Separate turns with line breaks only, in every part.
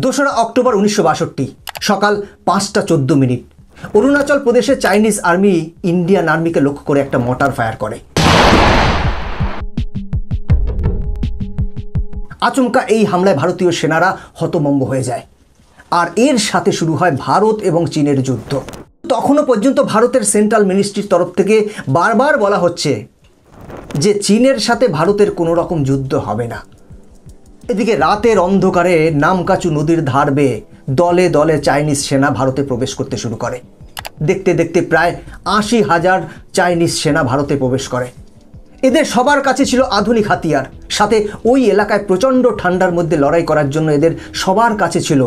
2রা October 1962 সকাল 5:14 অরুণাচল প্রদেশে Chinese army Indian আর্মিকে লক্ষ্য করে একটা মর্টার ফায়ার করে। আচমকা এই হামলায় ভারতীয় সেনারা হতভম্ব হয়ে যায় আর এর সাথে শুরু হয় ভারত এবং চীনের যুদ্ধ। তখনও পর্যন্ত ভারতের সেন্ট্রাল মিনিস্ট্রির তরফ থেকে বারবার বলা হচ্ছে যে চীনের সাথে ভারতের কোনো রকম যুদ্ধ হবে না। এদিকে রাতের অন্ধকারে নামকাচু নদীর ধার বেয়ে দলে দলে চাইনিজ সেনা ভারতে প্রবেশ করতে শুরু করে। দেখতে দেখতে প্রায় 80,000 চাইনিজ সেনা ভারতে প্রবেশ করে। এদের সবার কাছে ছিল আধুনিক হাতিয়ার, সাথে ওই এলাকায় প্রচণ্ড ঠান্ডার মধ্যে লড়াই করার জন্য এদের সবার কাছে ছিল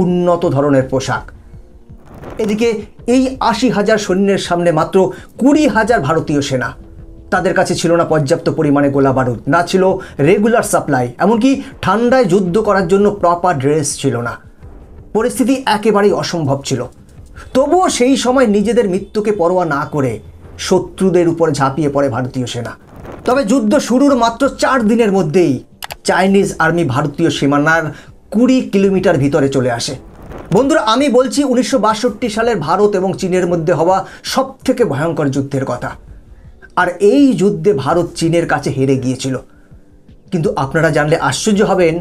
উন্নত ধরনের পোশাক। এদিকে এই 80,000 সৈন্যের সামনে মাত্র 20,000 ভারতীয় সেনা। তাদের কাছে ছিল না পর্যাপ্ত পরিমাণে গোলা বারুদ, না ছিল রেগুলার সাপ্লাই, এমনকি ঠান্ডায় যুদ্ধ করার জন্য প্রপার ড্রেস ছিল না। পরিস্থিতি একেবারেই অসম্ভব ছিল। তবুও সেই সময় নিজেদের মৃত্যুকে পরোয়া না করে শত্রুদের উপর ঝাঁপিয়ে পড়ে ভারতীয় সেনা। তবে যুদ্ধ শুরুর মাত্র 4 দিনের মধ্যেই চাইনিজ আর্মি ভারতীয় সীমানার 20 কিলোমিটার ভিতরে চলে আসে। বন্ধুরা, আমি বলছি 1962 সালের ভারত এবং চীনের মধ্যে হওয়া সবথেকে ভয়ঙ্কর যুদ্ধের কথা। আর এই যুদ্ধে ভারত চীনের কাছে হেরে গিয়েছিল। কিন্তু আপনারা জানলে আশ্চর্য হবেন,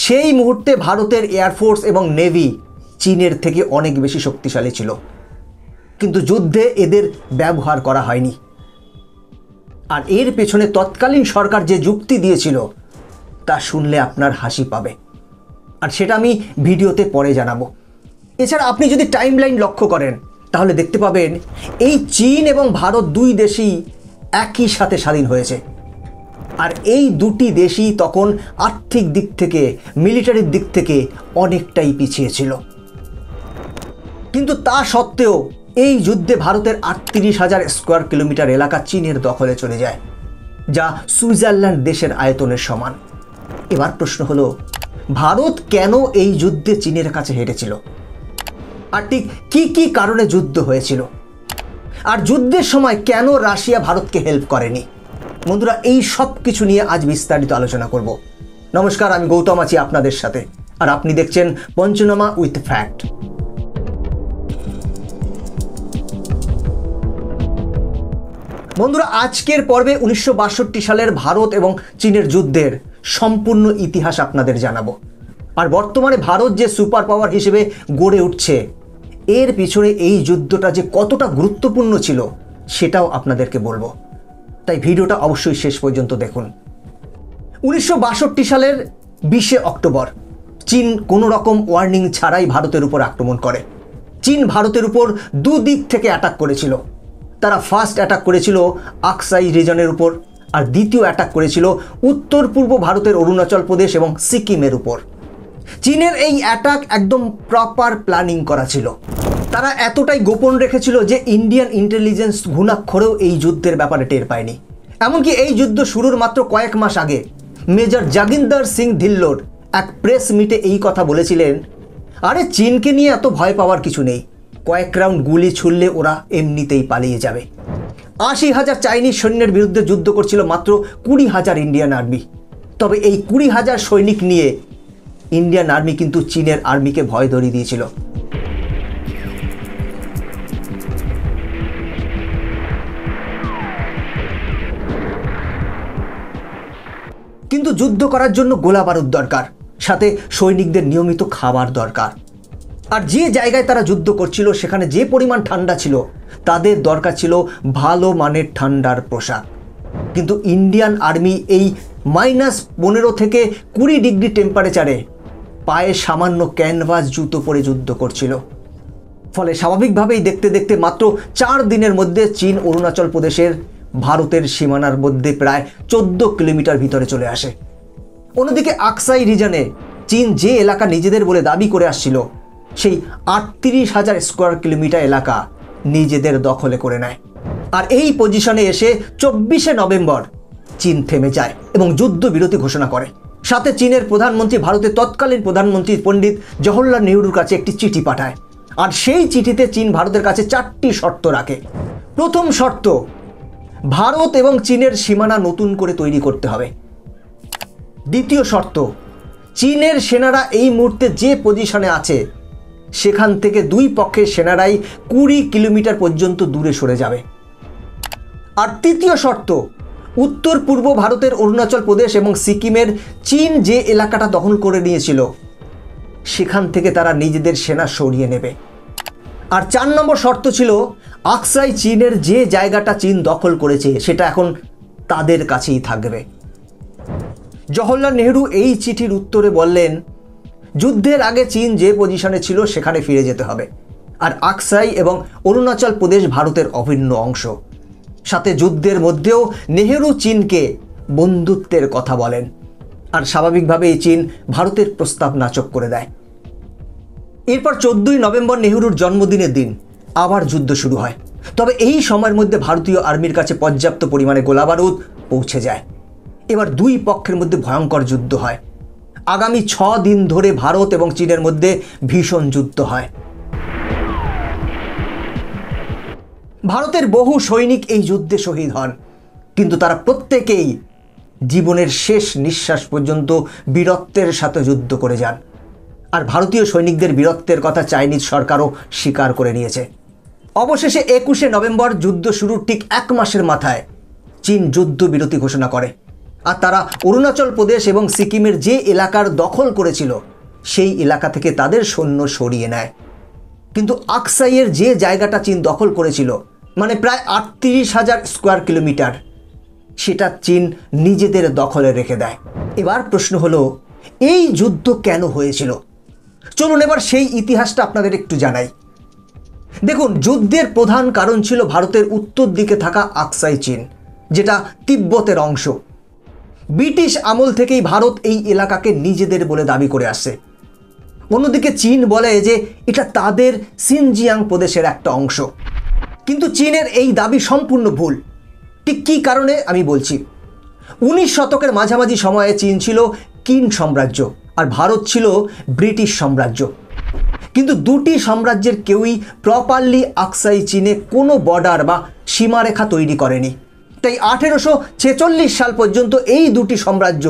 সেই মুহূর্তে ভারতের এয়ারফোর্স এবং নেভি চীনের থেকে অনেক বেশি শক্তিশালী ছিল, কিন্তু যুদ্ধে এদের ব্যবহার করা হয়নি। আর এর পেছনে তৎকালীন সরকার যে যুক্তি দিয়েছিল তা শুনলে আপনার হাসি পাবে, আর সেটা আমি ভিডিওতে পরে জানাবো। এছাড়া আপনি যদি টাইমলাইন লক্ষ্য করেন তাহলে দেখতে পাবেন এই চীন এবং ভারত দুই দেশই একই সাথে স্বাধীন হয়েছে। আর এই দুটি দেশই তখন আর্থিক দিক থেকে, মিলিটারির দিক থেকে অনেকটাই পিছিয়ে ছিল। কিন্তু তা সত্ত্বেও এই যুদ্ধে ভারতের 38,000 স্কোয়ার কিলোমিটার এলাকা চীনের দখলে চলে যায়, যা সুইজারল্যান্ড দেশের আয়তনের সমান। এবার প্রশ্ন হলো, ভারত কেন এই যুদ্ধে চীনের কাছে হেরেছিল, আর ঠিক কি কি কারণে যুদ্ধ হয়েছিল, আর যুদ্ধের সময় কেন রাশিয়া ভারতকে হেল্প করেনি? বন্ধুরা, এই সব কিছু নিয়ে আজ বিস্তারিত আলোচনা করব। নমস্কার, আমি গৌতম আছি আপনাদের সাথে, আর আপনি দেখছেন পঞ্চনামা উইথ ফ্যাক্ট। বন্ধুরা, আজকের পর্বে 1962 সালের ভারত এবং চীনের যুদ্ধের সম্পূর্ণ ইতিহাস আপনাদের জানাবো। আর বর্তমানে ভারত যে সুপার পাওয়ার হিসেবে গড়ে উঠছে, এর পিছনে এই যুদ্ধটা যে কতটা গুরুত্বপূর্ণ ছিল সেটাও আপনাদেরকে বলবো, তাই ভিডিওটা অবশ্যই শেষ পর্যন্ত দেখুন। 1962 সালের 20 অক্টোবর চীন কোনো রকম ওয়ার্নিং ছাড়াই ভারতের উপর আক্রমণ করে। চীন ভারতের উপর দুদিক থেকে অ্যাটাক করেছিল। তারা ফার্স্ট অ্যাটাক করেছিল আকসাই রিজনের উপর, আর দ্বিতীয় অ্যাটাক করেছিল উত্তর পূর্ব ভারতের অরুণাচল প্রদেশ এবং সিকিমের উপর। চীনের এই অ্যাটাক একদম প্রপার প্ল্যানিং করা ছিল। তারা এতটাই গোপন রেখেছিল যে ইন্ডিয়ান ইন্টেলিজেন্স ঘুণাক্ষরেও এই যুদ্ধের ব্যাপারে টের পায়নি। এমনকি এই যুদ্ধ শুরুর মাত্র কয়েক মাস আগে মেজর জাগিন্দর সিং ধিল্লোর এক প্রেস মিটে এই কথা বলেছিলেন, আরে চীনকে নিয়ে এত ভয় পাওয়ার কিছু নেই, কয়েক রাউন্ড গুলি ছুড়লে ওরা এমনিতেই পালিয়ে যাবে। 80,000 চাইনিজ সৈন্যের বিরুদ্ধে যুদ্ধ করছিল মাত্র 20,000 ইন্ডিয়ান আর্মি। তবে এই 20,000 সৈনিক নিয়ে ইন্ডিয়ান আর্মি কিন্তু চীনের আর্মিকে ভয় ধরিয়ে দিয়েছিল। কিন্তু যুদ্ধ করার জন্য গোলা বারুদ দরকার, সাথে সৈনিকদের নিয়মিত খাবার দরকার। আর যে জায়গায় তারা যুদ্ধ করছিল সেখানে যে পরিমাণ ঠান্ডা ছিল, তাদের দরকার ছিল ভালো মানের ঠান্ডার পোশাক। কিন্তু ইন্ডিয়ান আর্মি এই -15 থেকে 20 ডিগ্রি টেম্পারেচারে পায়ে সামান্য ক্যানভাস জুতো পরে যুদ্ধ করছিল। ফলে স্বাভাবিকভাবেই দেখতে দেখতে মাত্র 4 দিনের মধ্যে চীন অরুণাচল প্রদেশের ভারতের সীমানার মধ্যে প্রায় 14 কিলোমিটার ভিতরে চলে আসে। অন্যদিকে আকসাই রিজনে চীন যে এলাকা নিজেদের বলে দাবি করে আসছিল, সেই 38,000 স্কোয়ার কিলোমিটার এলাকা নিজেদের দখলে করে নেয়। আর এই পজিশনে এসে 24 নভেম্বর চীন থেমে যায় এবং যুদ্ধবিরতি ঘোষণা করে। সাথে চীনের প্রধানমন্ত্রী ভারতের তৎকালীন প্রধানমন্ত্রী পণ্ডিত জওহরলাল নেহরুর কাছে একটি চিঠি পাঠায়। আর সেই চিঠিতে চীন ভারতের কাছে 4টি শর্ত রাখে। প্রথম শর্ত, ভারত এবং চীনের সীমানা নতুন করে তৈরি করতে হবে। দ্বিতীয় শর্ত, চীনের সেনারা এই মুহূর্তে যে পজিশনে আছে সেখান থেকে দুই পক্ষের সেনারাই 20 কিলোমিটার পর্যন্ত দূরে সরে যাবে। আর তৃতীয় শর্ত, উত্তর পূর্ব ভারতের অরুণাচল প্রদেশ এবং সিকিমের চীন যে এলাকাটা দখল করে নিয়েছিল সেখান থেকে তারা নিজেদের সেনা সরিয়ে নেবে। আর 4 নম্বর শর্ত ছিল, আকসাই চীনের যে জায়গাটা চীন দখল করেছে সেটা এখন তাদের কাছেই থাকবে। জওহরলাল নেহরু এই চিঠির উত্তরে বললেন, যুদ্ধের আগে চীন যে পজিশনে ছিল সেখানে ফিরে যেতে হবে, আর আকসাই এবং অরুণাচল প্রদেশ ভারতের অভিন্ন অংশ। সাথে যুদ্ধের মধ্যেও নেহরু চীনকে বন্ধুত্বের কথা বলেন, আর স্বাভাবিকভাবেই চীন ভারতের প্রস্তাব নাকচ করে দেয়। এরপর 14ই নভেম্বর নেহরুর জন্মদিনের দিন আবার যুদ্ধ শুরু হয়। তবে এই সময়ের মধ্যে ভারতীয় আর্মির কাছে পর্যাপ্ত পরিমাণে গোলাবারুদ পৌঁছে যায়। এবার দুই পক্ষের মধ্যে ভয়ঙ্কর যুদ্ধ হয়। আগামী 6 দিন ধরে ভারত এবং চীনের মধ্যে ভীষণ যুদ্ধ হয়। ভারতের বহু সৈনিক এই যুদ্ধে শহীদ হন, কিন্তু তারা প্রত্যেকেই জীবনের শেষ নিঃশ্বাস পর্যন্ত বীরত্বের সাথে যুদ্ধ করে যান। আর ভারতীয় সৈনিকদের বীরত্বের কথা চাইনিজ সরকারও স্বীকার করে নিয়েছে। অবশেষে 21শে নভেম্বর যুদ্ধ শুরুর ঠিক 1 মাসের মাথায় চীন যুদ্ধবিরতি ঘোষণা করে, আর তারা অরুণাচল প্রদেশ এবং সিকিমের যে এলাকার দখল করেছিল সেই এলাকা থেকে তাদের সৈন্য সরিয়ে নেয়। কিন্তু আকসাইয়ের যে জায়গাটা চীন দখল করেছিল, মানে প্রায় 38,000 স্কোয়ার কিলোমিটার, সেটা চীন নিজেদের দখলে রেখে দেয়। এবার প্রশ্ন হলো, এই যুদ্ধ কেন হয়েছিল? চলুন এবার সেই ইতিহাসটা আপনাদের একটু জানাই। দেখুন, যুদ্ধের প্রধান কারণ ছিল ভারতের উত্তর দিকে থাকা আকসাই চীন, যেটা তিব্বতের অংশ। ব্রিটিশ আমল থেকেই ভারত এই এলাকাকে নিজেদের বলে দাবি করে আসছে। অন্যদিকে চীন বলে যে এটা তাদের সিনজিয়াং প্রদেশের একটা অংশ। কিন্তু চীনের এই দাবি সম্পূর্ণ ভুল। ঠিক কী কারণে আমি বলছি। 19 শতকের মাঝামাঝি সময়ে চীন ছিল কিন সাম্রাজ্য আর ভারত ছিল ব্রিটিশ সাম্রাজ্য। কিন্তু দুটি সাম্রাজ্যের কেউই প্রপারলি আকসাই চীনে কোনো বর্ডার বা সীমারেখা তৈরি করেনি। তাই 1846 সাল পর্যন্ত এই দুটি সাম্রাজ্য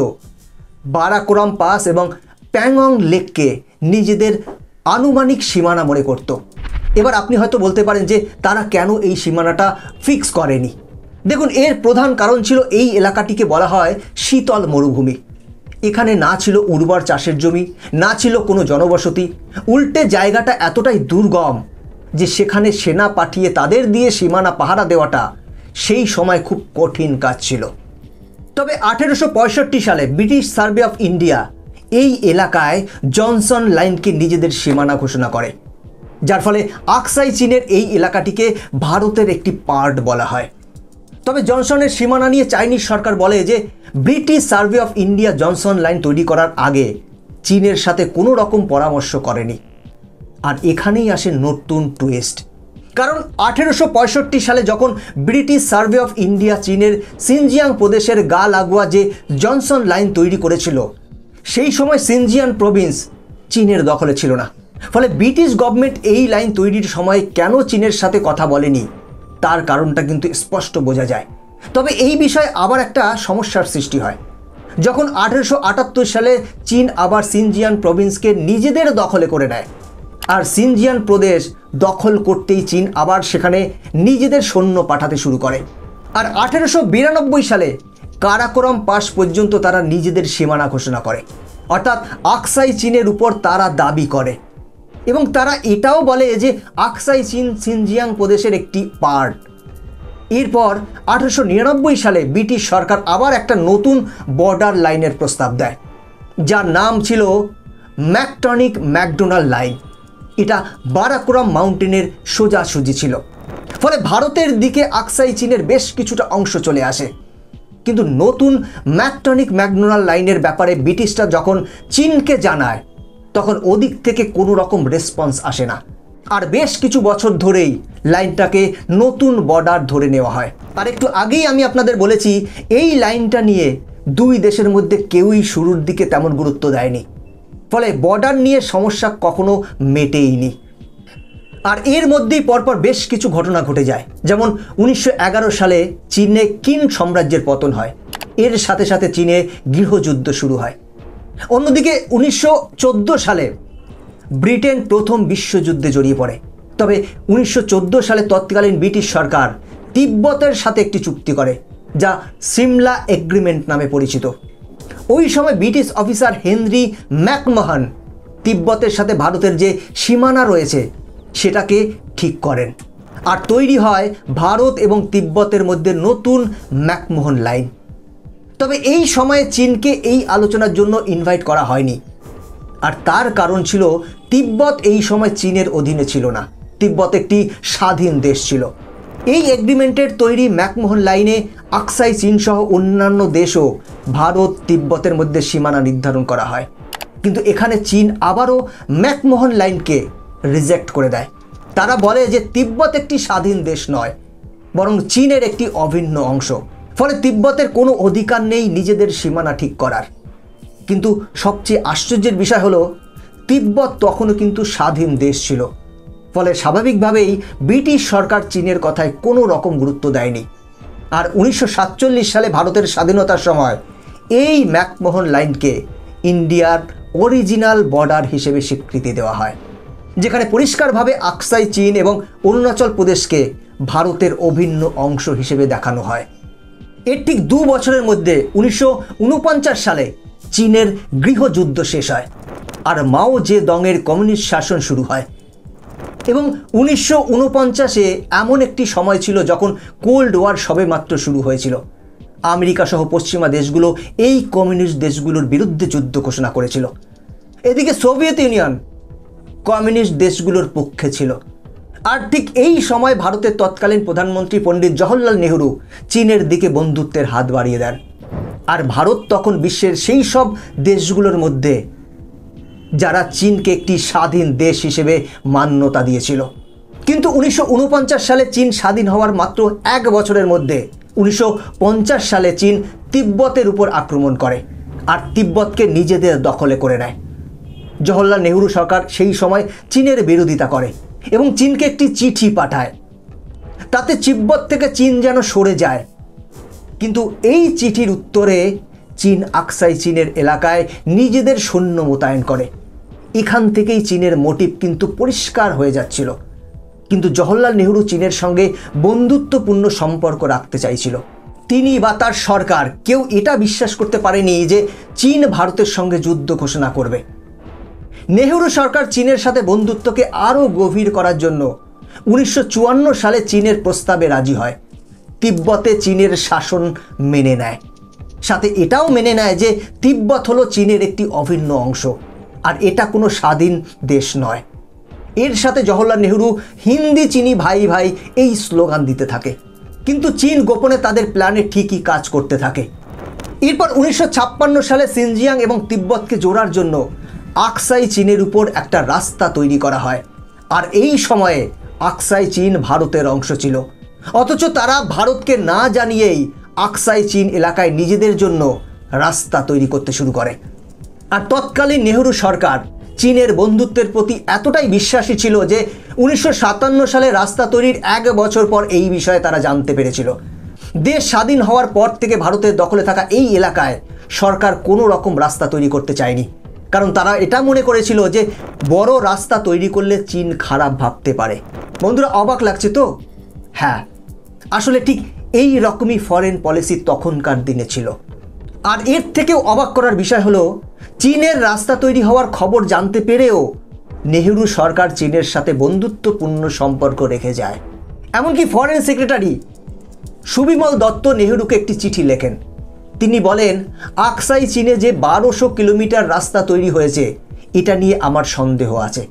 বারাকোরাম পাস এবং প্যাংগং লেককে নিজেদের আনুমানিক সীমানা মনে করত। এবার আপনি হয়তো বলতে পারেন যে তারা কেন এই সীমানাটা ফিক্স করেনি। দেখুন, এর প্রধান কারণ ছিল এই এলাকাটিকে বলা হয় শীতল মরুভূমি। এখানে না ছিল উর্বর চাষের জমি, না ছিল কোনো জনবসতি। উল্টে জায়গাটা এতটাই দুর্গম যে সেখানে সেনা পাঠিয়ে তাদের দিয়ে সীমানা পাহারা দেওয়াটা সেই সময় খুব কঠিন কাজ ছিল। তবে 1865 সালে ব্রিটিশ সার্ভে অফ ইন্ডিয়া এই এলাকায় জনসন লাইনকে নিজেদের সীমানা ঘোষণা করে, যার ফলে আকসাই চীনের এই এলাকাটিকে ভারতের একটি পার্ট বলা হয়। তবে জনসনের সীমানা নিয়ে চাইনিজ সরকার বলে যে British survey of India Johnson line তৈরি করার আগে চীনের সাথে কোনো রকম পরামর্শ করেনি। আর এখানেই আসে নতুন টুইস্ট। কারণ 1865 সালে যখন ব্রিটিশ সার্ভে অফ ইন্ডিয়া চীনের সিনজিয়াং প্রদেশের গা লাগোয়া যে জনসন লাইন তৈরি করেছিল, সেই সময় সিনজিয়াং প্রভিন্স চীনের দখলে ছিল না। ফলে ব্রিটিশ গভর্নমেন্ট এই লাইন তৈরির সময় কেন চীনের সাথে কথা বলেনি তার কারণটা কিন্তু স্পষ্ট বোঝা যায়। তবে এই বিষয়ে আবার একটা সমস্যার সৃষ্টি হয়। যখন 1878 সালে চীন আবার সিনজিয়াং প্রভিন্সকে নিজেদের দখলে করে নেয়, আর সিনজিয়াং প্রদেশ দখল করতেই চীন আবার সেখানে নিজেদের সৈন্য পাঠাতে শুরু করে। আর 1892 সালে কারাকোরাম পাস পর্যন্ত তারা নিজেদের সীমানা ঘোষণা করে, অর্থাৎ আকসাই চীনের উপর তারা দাবি করে। এবং তারা এটাও বলে যে আকসাই চীন সিনজিয়াং প্রদেশের একটি পার্ট। এরপর 1899 সালে ব্রিটিশ সরকার আবার একটা নতুন বর্ডার লাইনের প্রস্তাব দেয়, যার নাম ছিল ম্যাকটনিক ম্যাকডোনাল্ড লাইন। এটা বারাকোরাম মাউন্টেনের সোজাসুজি ছিল। ফলে ভারতের দিকে আকসাই চীনের বেশ কিছুটা অংশ চলে আসে। কিন্তু নতুন ম্যাকটনিক ম্যাকডোনাল্ড লাইনের ব্যাপারে ব্রিটিশরা যখন চীনকে জানায়, তখন ওদিক থেকে কোনো রকম রেসপন্স আসে না। আর বেশ কিছু বছর ধরেই লাইনটাকে নতুন বর্ডার ধরে নেওয়া হয়। আর একটু আগেই আমি আপনাদের বলেছি এই লাইনটা নিয়ে দুই দেশের মধ্যে কেউই শুরুর দিকে তেমন গুরুত্ব দেয়নি। ফলে বর্ডার নিয়ে সমস্যা কখনো মেটেইনি। আর এর মধ্যেই পরপর বেশ কিছু ঘটনা ঘটে যায়। যেমন 1911 সালে চীনে কিন সাম্রাজ্যের পতন হয়। এর সাথে সাথে চীনে গৃহযুদ্ধ শুরু হয়। অন্যদিকে 1914 সালে ব্রিটেন প্রথম বিশ্বযুদ্ধে জড়িয়ে পড়ে। তবে 1914 সালে তৎকালীন ব্রিটিশ সরকার তিব্বতের সাথে একটি চুক্তি করে, যা সিমলা এগ্রিমেন্ট নামে পরিচিত। ওই সময় ব্রিটিশ অফিসার হেনরি ম্যাকমাহন তিব্বতের সাথে ভারতের যে সীমানা রয়েছে সেটাকে ঠিক করেন, আর তৈরি হয় ভারত এবং তিব্বতের মধ্যে নতুন ম্যাকমোহন লাইন। তবে এই সময়ে চীনকে এই আলোচনার জন্য ইনভাইট করা হয়নি, আর তার কারণ ছিল তিব্বত এই সময় চীনের অধীনে ছিল না, তিব্বত একটি স্বাধীন দেশ ছিল। এই এগ্রিমেন্টের তৈরি ম্যাকমোহন লাইনে আকসাই চীন সহ অন্যান্য দেশও ভারত তিব্বতের মধ্যে সীমানা নির্ধারণ করা হয়, কিন্তু এখানে চীন আবারও ম্যাকমোহন লাইনকে রিজেক্ট করে দেয়। তারা বলে যে তিব্বত একটি স্বাধীন দেশ নয়, বরং চীনের একটি অভিন্ন অংশ, ফলে তিব্বতের কোনো অধিকার নেই নিজেদের সীমানা ঠিক করার। কিন্তু সবচেয়ে আশ্চর্যের বিষয় হলো তিব্বত তখনও কিন্তু স্বাধীন দেশ ছিল, ফলে স্বাভাবিকভাবেই ব্রিটিশ সরকার চীনের কথায় কোনো রকম গুরুত্ব দেয়নি। আর 1947 সালে ভারতের স্বাধীনতার সময় এই ম্যাকমোহন লাইনকে ইন্ডিয়ার অরিজিনাল বর্ডার হিসেবে স্বীকৃতি দেওয়া হয়, যেখানে পরিষ্কারভাবে আকসাই চীন এবং অরুণাচল প্রদেশকে ভারতের অভিন্ন অংশ হিসেবে দেখানো হয়। এর ঠিক 2 বছরের মধ্যে 1949 সালে চীনের গৃহযুদ্ধ শেষ হয়, আর মাও জেদংয়ের কমিউনিস্ট শাসন শুরু হয়। এবং 1949-এ এমন একটি সময় ছিল যখন কোল্ড ওয়ার সবেমাত্র শুরু হয়েছিল। আমেরিকা সহ পশ্চিমা দেশগুলো এই কমিউনিস্ট দেশগুলোর বিরুদ্ধে যুদ্ধ ঘোষণা করেছিল। এদিকে সোভিয়েত ইউনিয়ন কমিউনিস্ট দেশগুলোর পক্ষে ছিল। আর ঠিক এই সময় ভারতের তৎকালীন প্রধানমন্ত্রী পণ্ডিত জওহরলাল নেহরু চীনের দিকে বন্ধুত্বের হাত বাড়িয়ে দেন। আর ভারত তখন বিশ্বের সেই সব দেশগুলোর মধ্যে যারা চীনকে একটি স্বাধীন দেশ হিসেবে মান্যতা দিয়েছিল। কিন্তু 1949 সালে চীন স্বাধীন হওয়ার মাত্র 1 বছরের মধ্যে 1950 সালে চীন তিব্বতের উপর আক্রমণ করে আর তিব্বতকে নিজেদের দখলে করে নেয়। জওহরলাল নেহরু সরকার সেই সময় চীনের বিরোধিতা করে এবং চীনকে একটি চিঠি পাঠায়, তাতে তিব্বত থেকে চীন যেন সরে যায়। কিন্তু এই চিঠির উত্তরে চীন আকসাই চীনের এলাকায় নিজেদের সৈন্য মোতায়েন করে। এখান থেকেই চীনের মোটিভ কিন্তু পরিষ্কার হয়ে যাচ্ছিল। কিন্তু জওহরলাল নেহরু চীনের সঙ্গে বন্ধুত্বপূর্ণ সম্পর্ক রাখতে চাইছিল। তিনি বা তার সরকার কেউ এটা বিশ্বাস করতে পারেনি যে চীন ভারতের সঙ্গে যুদ্ধ ঘোষণা করবে। নেহরু সরকার চীনের সাথে বন্ধুত্বকে আরও গভীর করার জন্য 1954 সালে চীনের প্রস্তাবে রাজি হয়। তিব্বতে চীনের শাসন মেনে নেয়, সাথে এটাও মেনে নেয় যে তিব্বত হলো চীনের একটি অভিন্ন অংশ আর এটা কোনো স্বাধীন দেশ নয়। এর সাথে জওহরলাল নেহরু হিন্দি চীনি ভাই ভাই এই স্লোগান দিতে থাকে, কিন্তু চীন গোপনে তাদের প্ল্যানে ঠিকই কাজ করতে থাকে। এরপর 1956 সালে সিনজিয়াং এবং তিব্বতকে জোড়ার জন্য আকসাই চীনের উপর একটা রাস্তা তৈরি করা হয়। আর এই সময়ে আকসাই চীন ভারতের অংশ ছিল, অথচ তারা ভারতকে না জানিয়েই আকসাই চীন এলাকায় নিজেদের জন্য রাস্তা তৈরি করতে শুরু করে। আর তৎকালীন নেহরু সরকার চীনের বন্ধুত্বের প্রতি এতটাই বিশ্বাসী ছিল যে 1957 সালে রাস্তা তৈরির 1 বছর পর এই বিষয়ে তারা জানতে পেরেছিল। দেশ স্বাধীন হওয়ার পর থেকে ভারতের দখলে থাকা এই এলাকায় সরকার কোনো রকম রাস্তা তৈরি করতে চায়নি, কারণ তারা এটা মনে করেছিল যে বড় রাস্তা তৈরি করলে চীন খারাপ ভাবতে পারে। বন্ধুরা, অবাক লাগছে তো? হ্যাঁ, আসলে ঠিক এই রকমই ফরেন পলিসি তখনকার দিনে ছিল। আর এর থেকেও অবাক করার বিষয় হলো চীনের রাস্তা তৈরি হওয়ার খবর জানতে পেরেও নেহরু সরকার চীনের সাথে বন্ধুত্বপূর্ণ সম্পর্ক রেখে যায়। এমনকি ফরেন সেক্রেটারি সুবিমল দত্ত নেহরুকে একটি চিঠি লেখেন। তিনি বলেন, আকসাই চীনে যে 1200 কিলোমিটার রাস্তা তৈরি হয়েছে এটা নিয়ে আমার সন্দেহ আছে।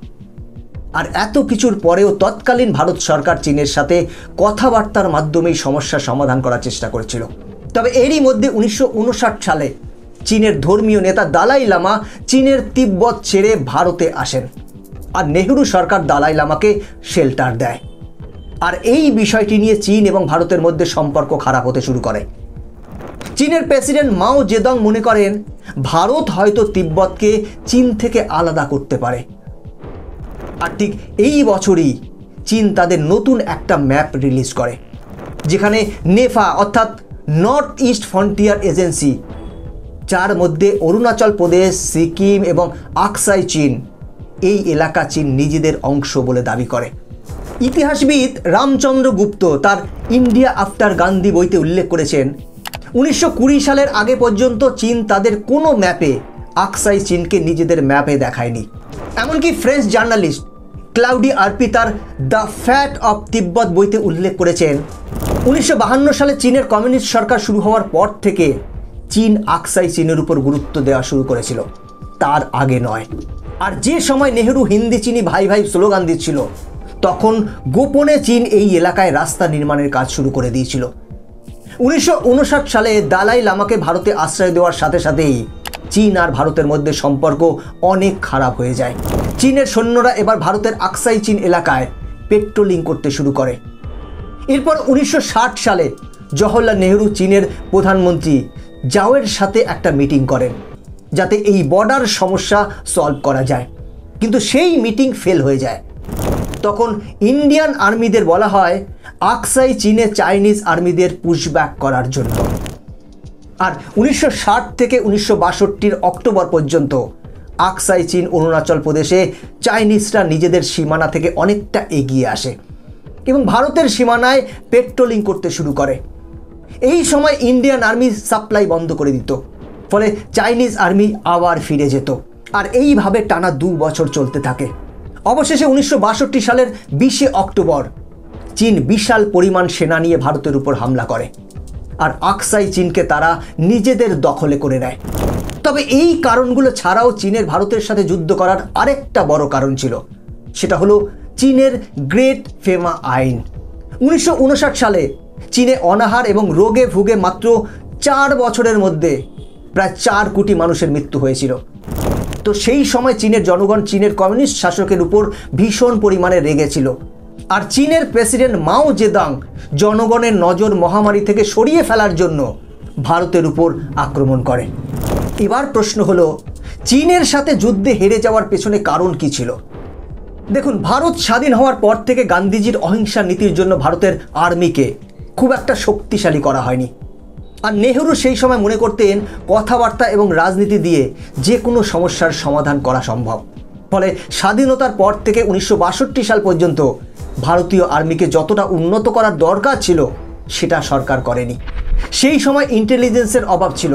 আর এত কিছুর পরেও তৎকালীন ভারত সরকার চীনের সাথে কথাবার্তার মাধ্যমেই সমস্যার সমাধান করার চেষ্টা করেছিল। তবে এরই মধ্যে 1959 সালে চীনের ধর্মীয় নেতা দালাই লামা চীনের তিব্বত ছেড়ে ভারতে আসেন, আর নেহরু সরকার দালাই লামাকে শেল্টার দেয়। আর এই বিষয়টি নিয়ে চীন এবং ভারতের মধ্যে সম্পর্ক খারাপ হতে শুরু করে। চীনের প্রেসিডেন্ট মাও জেদং মনে করেন ভারত হয়তো তিব্বতকে চীন থেকে আলাদা করতে পারে। আর ঠিক এই বছরই চীন তাদের নতুন একটা ম্যাপ রিলিজ করে, যেখানে নেফা অর্থাৎ নর্থ ইস্ট ফ্রন্টিয়ার এজেন্সি যার মধ্যে অরুণাচল প্রদেশ, সিকিম এবং আকসাই চীন, এই এলাকা চীন নিজেদের অংশ বলে দাবি করে। ইতিহাসবিদ রামচন্দ্র গুপ্ত তার ইন্ডিয়া আফটার গান্ধী বইতে উল্লেখ করেছেন 1920 সালের আগে পর্যন্ত চীন তাদের কোনো ম্যাপে আকসাই চীনকে নিজেদের ম্যাপে দেখায়নি। এমনকি ফ্রেঞ্চ জার্নালিস্ট ক্লাউডি আরপি তার দ্য ফ্যাট অফ তিব্বত বইতে উল্লেখ করেছেন 1952 সালে চীনের কমিউনিস্ট সরকার শুরু হওয়ার পর থেকে চীন আকসাই চীনের উপর গুরুত্ব দেওয়া শুরু করেছিল, তার আগে নয়। আর যে সময় নেহেরু হিন্দি চীনি ভাই ভাই স্লোগান দিচ্ছিল, তখন গোপনে চীন এই এলাকায় রাস্তা নির্মাণের কাজ শুরু করে দিয়েছিল। 1959 সালে দালাই লামাকে ভারতে আশ্রয় দেওয়ার সাথে সাথেই চীন আর ভারতের মধ্যে সম্পর্ক অনেক খারাপ হয়ে যায়। চীনের সৈন্যরা এবার ভারতের আকসাই চীন এলাকায় পেট্রোলিং করতে শুরু করে। এরপর 1960 সালে জওহরলাল নেহেরু চীনের প্রধানমন্ত্রী জাওয়ের সাথে একটা মিটিং করেন যাতে এই বর্ডার সমস্যা সলভ করা যায়, কিন্তু সেই মিটিং ফেল হয়ে যায়। তখন ইন্ডিয়ান আর্মিদের বলা হয় আকসাই চীনে চাইনিজ আর্মিদের পুশব্যাক করার জন্য। আর 1960 থেকে 1962 অক্টোবর পর্যন্ত আকসাই চীন অরুণাচল প্রদেশে চাইনিজরা নিজেদের সীমানা থেকে অনেকটা এগিয়ে আসে এবং ভারতের সীমানায় পেট্রোলিং করতে শুরু করে। এই সময় ইন্ডিয়ান আর্মি সাপ্লাই বন্ধ করে দিত, ফলে চাইনিজ আর্মি আবার ফিরে যেত। আর এইভাবে টানা 2 বছর চলতে থাকে। অবশেষে 1962 সালের 20 অক্টোবর চীন বিশাল পরিমাণ সেনা নিয়ে ভারতের উপর হামলা করে আর আকসাই চীনকে তারা নিজেদের দখলে করে নেয়। তবে এই কারণগুলো ছাড়াও চীনের ভারতের সাথে যুদ্ধ করার আরেকটা বড় কারণ ছিল, সেটা হলো চীনের গ্রেট ফেমা আইন। 1959 সালে চীনে অনাহার এবং রোগে ভুগে মাত্র 4 বছরের মধ্যে প্রায় 4 কোটি মানুষের মৃত্যু হয়েছিল। তো সেই সময় চীনের জনগণ চীনের কমিউনিস্ট শাসকের উপর ভীষণ পরিমাণে রেগেছিল। আর চীনের প্রেসিডেন্ট মাও জেদাং জনগণের নজর মহামারী থেকে সরিয়ে ফেলার জন্য ভারতের উপর আক্রমণ করে। এবার প্রশ্ন হলো, চীনের সাথে যুদ্ধে হেরে যাওয়ার পেছনে কারণ কি ছিল? দেখুন, ভারত স্বাধীন হওয়ার পর থেকে গান্ধীজির অহিংসা নীতির জন্য ভারতের আর্মিকে খুব একটা শক্তিশালী করা হয়নি। আর নেহেরু সেই সময় মনে করতেন কথাবার্তা এবং রাজনীতি দিয়ে যে কোনো সমস্যার সমাধান করা সম্ভব। ফলে স্বাধীনতার পর থেকে 1962 সাল পর্যন্ত ভারতীয় আর্মিকে যতটা উন্নত করার দরকার ছিল সেটা সরকার করেনি। সেই সময় ইন্টেলিজেন্সের অভাব ছিল,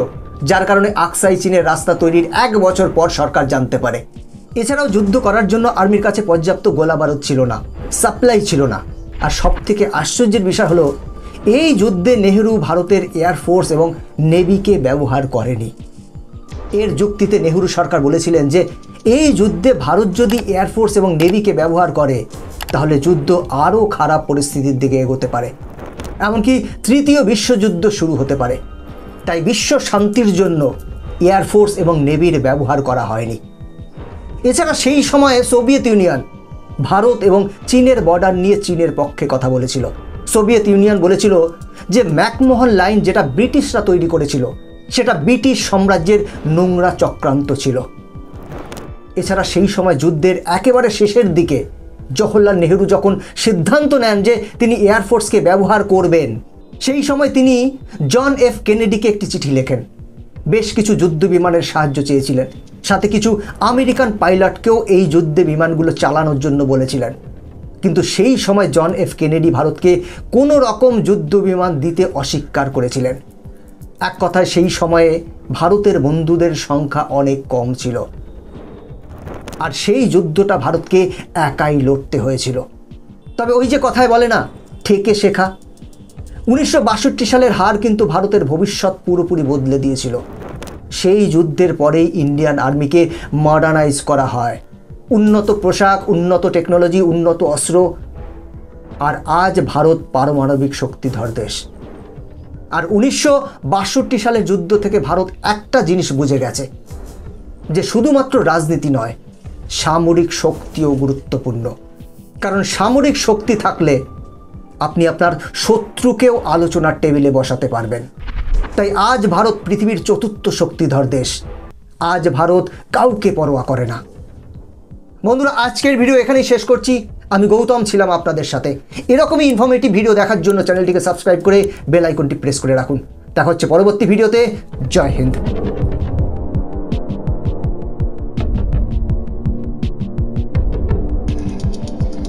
যার কারণে আকসাই চীনের রাস্তা তৈরির 1 বছর পর সরকার জানতে পারে। এছাড়াও যুদ্ধ করার জন্য আর্মির কাছে পর্যাপ্ত গোলাবারুদ ছিল না, সাপ্লাই ছিল না। আর সবথেকে আশ্চর্যের বিষয় হলো, এই যুদ্ধে নেহেরু ভারতের এয়ারফোর্স এবং নেভিকে ব্যবহার করেনি। এর যুক্তিতে নেহেরু সরকার বলেছিলেন যে এই যুদ্ধে ভারত যদি এয়ারফোর্স এবং নেভিকে ব্যবহার করে তাহলে যুদ্ধ আরও খারাপ পরিস্থিতির দিকে এগোতে পারে, এমনকি 3য় বিশ্বযুদ্ধ শুরু হতে পারে। তাই বিশ্ব শান্তির জন্য এয়ারফোর্স এবং নেভির ব্যবহার করা হয়নি। এছাড়া সেই সময়ে সোভিয়েত ইউনিয়ন ভারত এবং চীনের বর্ডার নিয়ে চীনের পক্ষে কথা বলেছিল। সোভিয়েত ইউনিয়ন বলেছিল যে ম্যাকমোহন লাইন যেটা ব্রিটিশরা তৈরি করেছিল সেটা ব্রিটিশ সাম্রাজ্যের নোংরা চক্রান্ত ছিল। এছাড়া সেই সময় যুদ্ধের একেবারে শেষের দিকে জওহরলাল নেহেরু যখন সিদ্ধান্ত নেন যে তিনি এয়ারফোর্সকে ব্যবহার করবেন, সেই সময় তিনি জন এফ কেনেডিকে একটি চিঠি লেখেন। বেশ কিছু যুদ্ধ বিমানের সাহায্য চেয়েছিলেন, সাথে কিছু আমেরিকান পাইলটকেও এই যুদ্ধে বিমানগুলো চালানোর জন্য বলেছিলেন। কিন্তু সেই সময় জন এফ কেনেডি ভারতকে কোনো রকম যুদ্ধ বিমান দিতে অস্বীকার করেছিলেন। এক কথায় সেই সময়ে ভারতের বন্ধুদের সংখ্যা অনেক কম ছিল, আর সেই যুদ্ধটা ভারতকে একাই লড়তে হয়েছিল। তবে ওই যে কথায় বলে না, ঠেকে শেখা। 1962 সালের হার কিন্তু ভারতের ভবিষ্যৎ পুরোপুরি বদলে দিয়েছিল। সেই যুদ্ধের পরেই ইন্ডিয়ান আর্মিকে মডার্নাইজ করা হয়, উন্নত পোশাক, উন্নত টেকনোলজি, উন্নত অস্ত্র। আর আজ ভারত পারমাণবিক শক্তিধর দেশ। আর 1962 সালের যুদ্ধ থেকে ভারত একটা জিনিস বুঝে গেছে, যে শুধুমাত্র রাজনীতি নয়, সামরিক শক্তিও গুরুত্বপূর্ণ। কারণ সামরিক শক্তি থাকলে আপনি আপনার শত্রুকেও আলোচনার টেবিলে বসাতে পারবেন। তাই আজ ভারত পৃথিবীর 4র্থ শক্তিধর দেশ। আজ ভারত কাউকে পরোয়া করে না। বন্ধুরা, আজকের ভিডিও এখানেই শেষ করছি। আমি গৌতম ছিলাম আপনাদের সাথে। এরকমই ইনফরমেটিভ ভিডিও দেখার জন্য চ্যানেলটিকে সাবস্ক্রাইব করে বেল আইকনটি প্রেস করে রাখুন। দেখা হচ্ছে পরবর্তী ভিডিওতে। জয় হিন্দ।